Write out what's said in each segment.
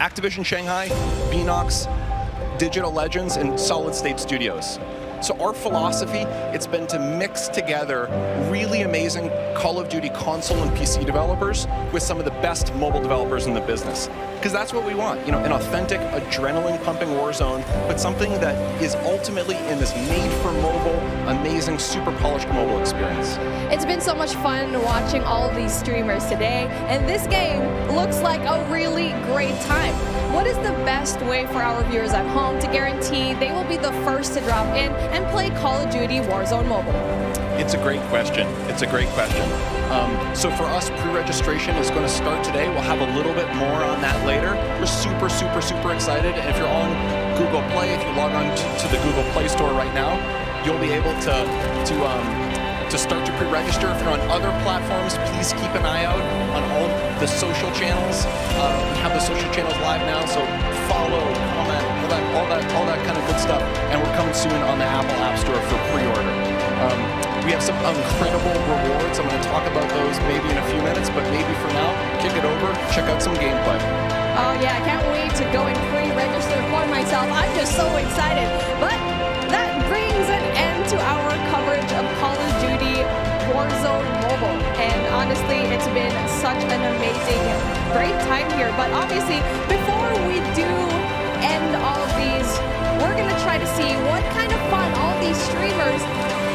Activision Shanghai, Beanox, Digital Legends, and Solid State Studios. So our philosophy, it's been to mix together really amazing Call of Duty console and PC developers with some of the best mobile developers in the business. Because that's what we want, you know, an authentic, adrenaline-pumping Warzone, but something that is ultimately in this made-for-mobile, amazing, super polished mobile experience. It's been so much fun watching all of these streamers today, and this game looks like a really great time. What is the best way for our viewers at home to guarantee they will be the first to drop in and play Call of Duty Warzone Mobile? It's a great question. It's a great question. So for us, pre-registration is going to start today. We'll have a little bit more on that later. We're super, super, super excited. And if you're on Google Play, if you log on to the Google Play Store right now, you'll be able to start to pre-register. If you're on other platforms, please keep an eye out on all the social channels. We have the social channels live now, so follow, comment, all that kind of good stuff. And we're coming soon on the Apple App Store for pre-order. We have some incredible rewards. I'm going to talk about those maybe in a few minutes, but maybe for now, kick it over, check out some gameplay. Oh yeah, I can't wait to go and pre-register for myself. I'm just so excited. But that brings an end to our coverage of Call of Duty Warzone Mobile. And honestly, it's been such an amazing, great time here. But obviously, before we do end all of these, we're going to try to see what kind of fun all these streamers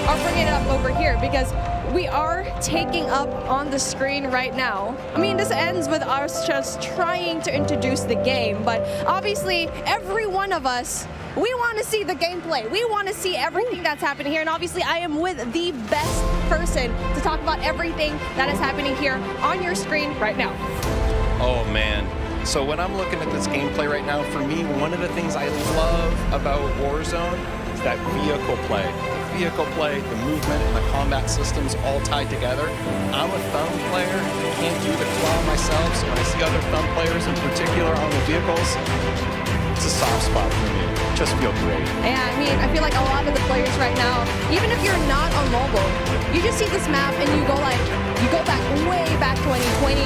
are bringing it up over here, because we are taking up on the screen right now. I mean, this ends with us just trying to introduce the game, but obviously every one of us, we want to see the gameplay. We want to see everything that's happening here, and obviously I am with the best person to talk about everything that is happening here on your screen right now. Oh man. So when I'm looking at this gameplay right now, for me, one of the things I love about Warzone is that vehicle play. Vehicle play, the movement, and the combat systems all tied together. I'm a thumb player, can't do the claw myself, so when I see other thumb players in particular on the vehicles, it's a soft spot for me. Just feel great. Yeah, I mean, I feel like a lot of the players right now, even if you're not on mobile, you just see this map and you go back way back 2020,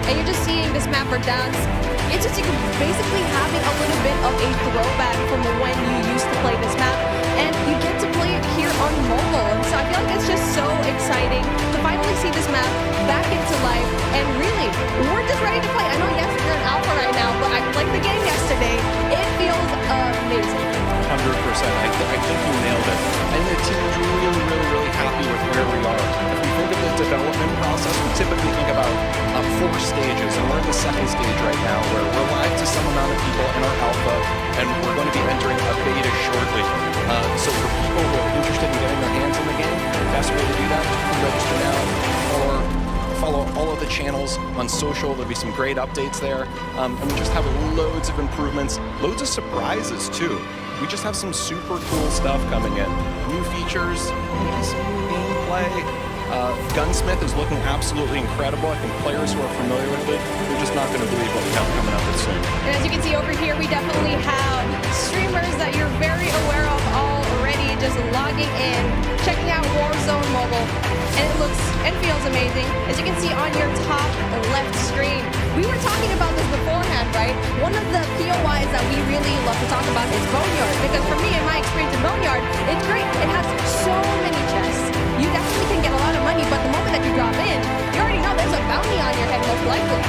and you're just seeing this map for dance. It's just you basically having a little bit of a throwback from when you used to play this map, and you get to play it here on mobile. And so I feel like it's just so exciting to finally see this map back into life. And really, we're just ready to play. I know, yes, we're in alpha right now, but I played the game yesterday. It feels amazing. 100%. I think you nailed it. And the team's really happy with where we are. If we think of the development process, we typically think about 4 stages, and we're in the 2nd stage right now, where we're live to some amount of people in our alpha, and we're going to be entering a beta shortly. So for people who are interested in getting their hands in the game, the best way to do that is to register now, or follow all of the channels on social. There'll be some great updates there, and we just have loads of improvements, loads of surprises too. We just have some super cool stuff coming in. New features, maybe some new gameplay. Gunsmith is looking absolutely incredible. I think players who are familiar with it, they're just not going to believe what we have coming up soon. And as you can see over here, we definitely have streamers that you're very aware of already, just logging in, checking out Warzone Mobile, and it looks and feels amazing. As you can see on your top left screen, we were talking about this beforehand, right? One of the POIs that we really love to talk about is Boneyard, because for me, in my experience in Boneyard, it's great. It has so many chests. You definitely can get a lot of money, but the moment that you drop in, you already know there's a bounty on your head, most likely.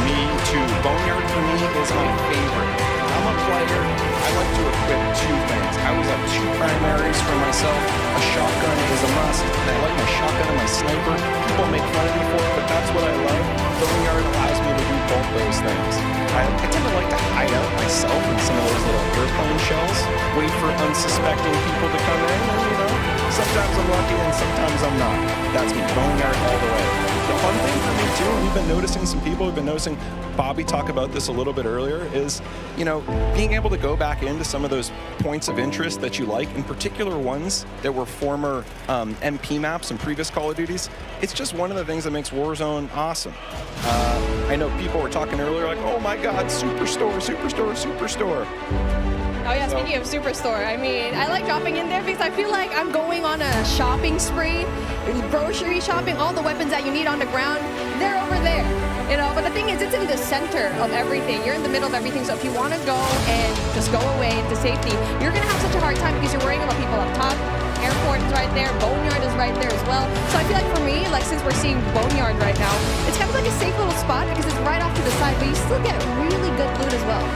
Me too. Boneyard for me is my favorite. I'm a player. I like to equip 2 things. I always have 2 primaries for myself. A shotgun is a must, and I like my shotgun and my sniper. People make fun of me for it, but that's what I love. Boneyard allows me to do both those things. I tend to like to hide out myself in some of those little airplane shells, wait for unsuspecting people to come in, and you know, sometimes I'm lucky and sometimes I'm not. That's me, Boneyard all the way. The fun thing for me too, we've been noticing some people, we've been noticing Bobby talk about this a little bit earlier, is, you know, being able to go back into some of those points of interest that you like, in particular ones that were former MP maps and previous Call of Duties. It's just one of the things that makes Warzone awesome. I know people were talking earlier like, oh my God, Superstore, Superstore, Superstore. Oh yeah, speaking of Superstore, I mean, I like dropping in there because I feel like I'm going on a shopping spree, grocery shopping, all the weapons that you need on the ground, they're over there. You know, but the thing is, it's in the center of everything. You're in the middle of everything, so if you want to go and just go away into safety, you're going to have such a hard time because you're worrying about people up top. Airport is right there, Boneyard is right there as well. So I feel like for me, like since we're seeing Boneyard right now, it's kind of like a safe little spot because it's right off to the side, but you still get really good loot as well.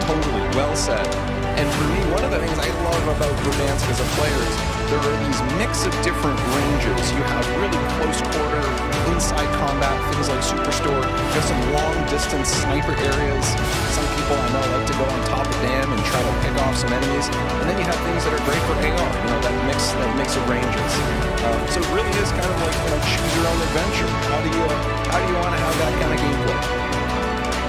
Totally, well said. And for me, one of the things I love about Verdansk as a player is there are these mix of different ranges. You have really close quarter, inside combat, things like Superstore. You have some long distance sniper areas. Some people I know like to go on top of dam and try to pick off some enemies. And then you have things that are great for AR, you know, that mix of ranges. So it really is kind of like, you know, choose your own adventure. How do you want to have that kind of gameplay?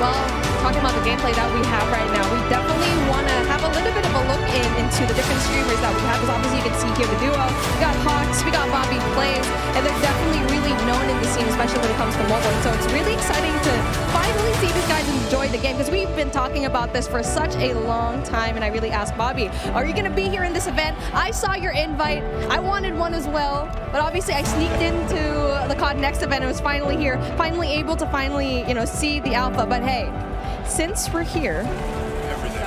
Well, talking about the gameplay that we have right now, we definitely want to have a little bit of a look into the different streamers that we have, because obviously you can see here the duo. We got Hawks, we got Bobby Plays, and they're definitely really known in the scene, especially when it comes to mobile. And so it's really exciting to finally see these guys enjoy the game, because we've been talking about this for such a long time, and I really asked Bobby, are you going to be here in this event? I saw your invite. I wanted one as well, but obviously I sneaked into the COD Next event and was finally here, finally able to you know, see the alpha. But hey, since we're here,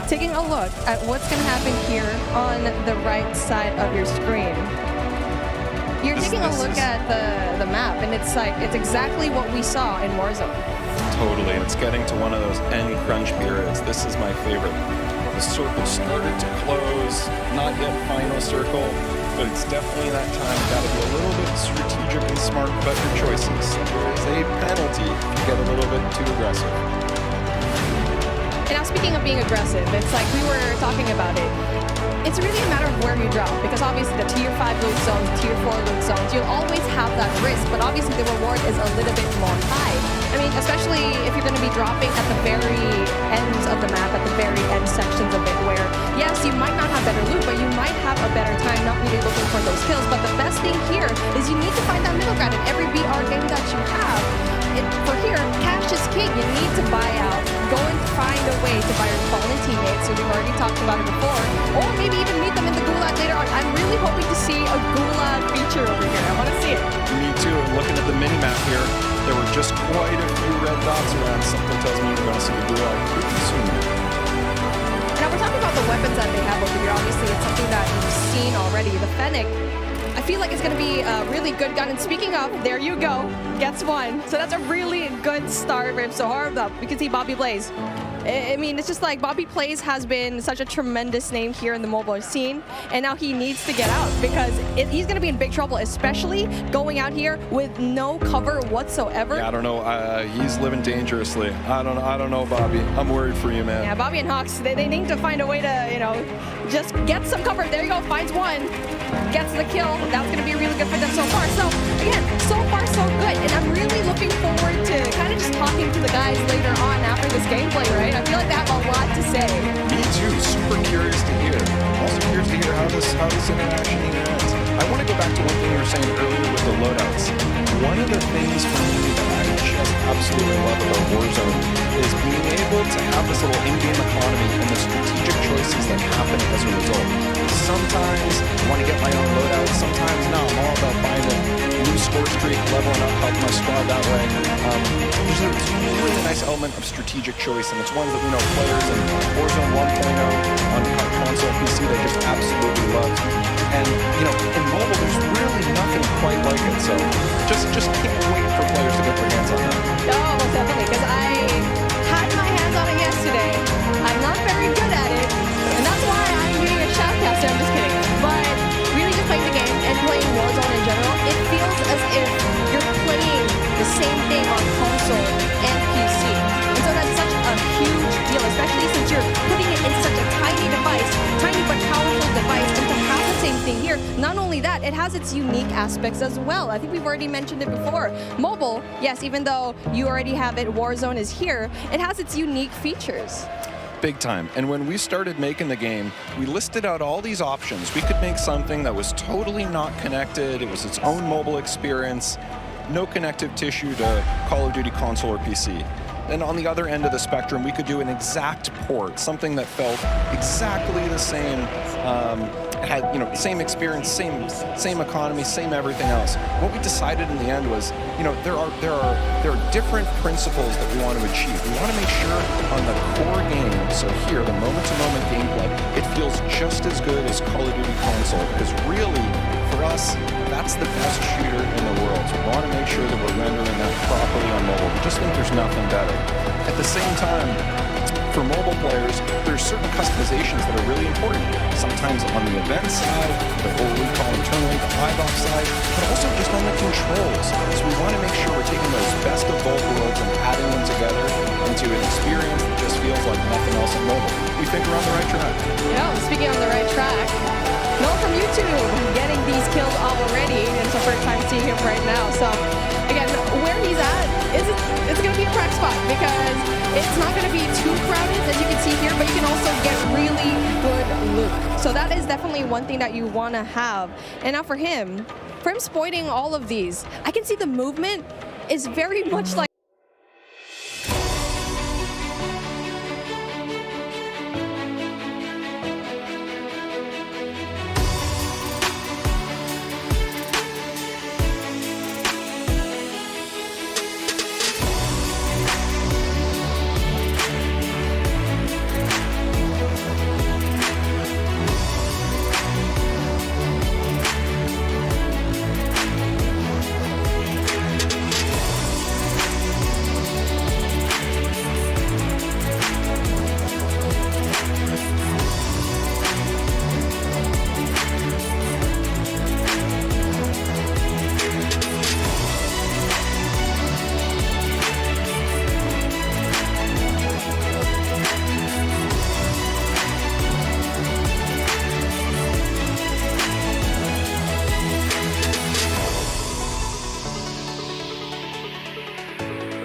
taking a look at what's going to happen here on the right side of your screen. You're taking a look at the map, and it's like, it's exactly what we saw in Warzone. Totally, it's getting to one of those end crunch periods. This is my favorite. The circle started to close, not yet final circle, but it's definitely that time. Got to be a little bit strategic and smart about your choices. There is a penalty if you get a little bit too aggressive. And now speaking of being aggressive, it's like we were talking about it. It's really a matter of where you drop, because obviously the tier 5 loot zones, tier 4 loot zones, you'll always have that risk, but obviously the reward is a little bit more high. I mean, especially if you're going to be dropping at the very ends of the map, at the very end sections of it, where yes, you might not have better loot, but you might have a better time not really looking for those kills. But the best thing here is you need to find that middle ground in every BR game that you have. For here, cash is king. You need to buy out, go and find a way to buy your fallen teammates, so we've already talked about it before, or maybe even meet them in the gulag later on. I'm really hoping to see a gulag feature over here. I want to see it. Me too, and looking at the mini-map here, there were just quite a few red dots around. Something tells me we're going to see the gulag pretty soon. Now we're talking about the weapons that they have over here. Obviously, it's something that you've seen already. The Fennec, I feel like it's going to be a really good gun. And speaking of, there you go, gets one. So that's a really good start for him. So hard up. We can see Bobby Blaze. I mean, it's just like Bobby Plays has been such a tremendous name here in the mobile scene, and now he needs to get out, because he's going to be in big trouble, especially going out here with no cover whatsoever. Yeah, I don't know. He's living dangerously. I don't know, Bobby. I'm worried for you, man. Yeah, Bobby and Hawks, they need to find a way to, you know, just get some cover. There you go, finds one, gets the kill. That's going to be really good for them so far. So again, so far so good, and I'm really looking forward to kind of just talking to the guys later on after this gameplay, right? I feel like they have a lot to say. Me too. Super curious to hear. Also curious to hear how this interaction even ends. I want to go back to one thing you were saying earlier with the loadouts. One of the things for me that I just absolutely love about Warzone is being able to have this little in-game economy and the strategic choices that happen as a result. Sometimes I want to get my own loadout. Sometimes no. I'm all about buying a new score streak, leveling up, helping my squad that way. There's a really nice element of strategic choice, and it's one that we know players in Warzone 1.0 on console PC they just absolutely love. And you know, in mobile, there's really nothing quite like it. So just can't wait for players to get their hands on that. Oh, most definitely, because I had my hands on it yesterday. I'm not very good at it, and that's why I'm being a shoutcaster. I'm just kidding. But really, just playing the game and playing Warzone in general, it feels as if you're playing the same thing on console and PC. And so that's such a huge deal, especially since you're putting it in such a tiny device, tiny but powerful device, and to have the same thing here. Not only that, it has its unique aspects as well. I think we've already mentioned it before. Mobile, yes, even though you already have it, Warzone is here, it has its unique features. Big time. And when we started making the game, we listed out all these options. We could make something that was totally not connected. It was its own mobile experience, no connective tissue to Call of Duty console or PC. And on the other end of the spectrum, we could do an exact port, something that felt exactly the same had, you know, same experience, same economy, same everything else. What we decided in the end was, you know, there are different principles that we want to achieve. We want to make sure on the core game, so here, the moment-to-moment gameplay, it feels just as good as Call of Duty console, because really, for us, that's the best shooter in the world. So we want to make sure that we're rendering that properly on mobile. We just think there's nothing better. At the same time, for mobile players, there's certain customizations that are really important. Sometimes on the event side, the what we call internally the live off side, but also just on the controls. So we want to make sure we're taking those best of both worlds and adding them together into an experience that just feels like nothing else on mobile. We think we're on the right track. Yeah, speaking on the right track, Noah from YouTube getting these kills already. It's the first time seeing him right now. So again, where he's at it's going to be a crack spot because it's not going to be too crowded, as you can see here, but you can also get really good loot. So that is definitely one thing that you want to have. And now for him exploiting all of these, I can see the movement is very much like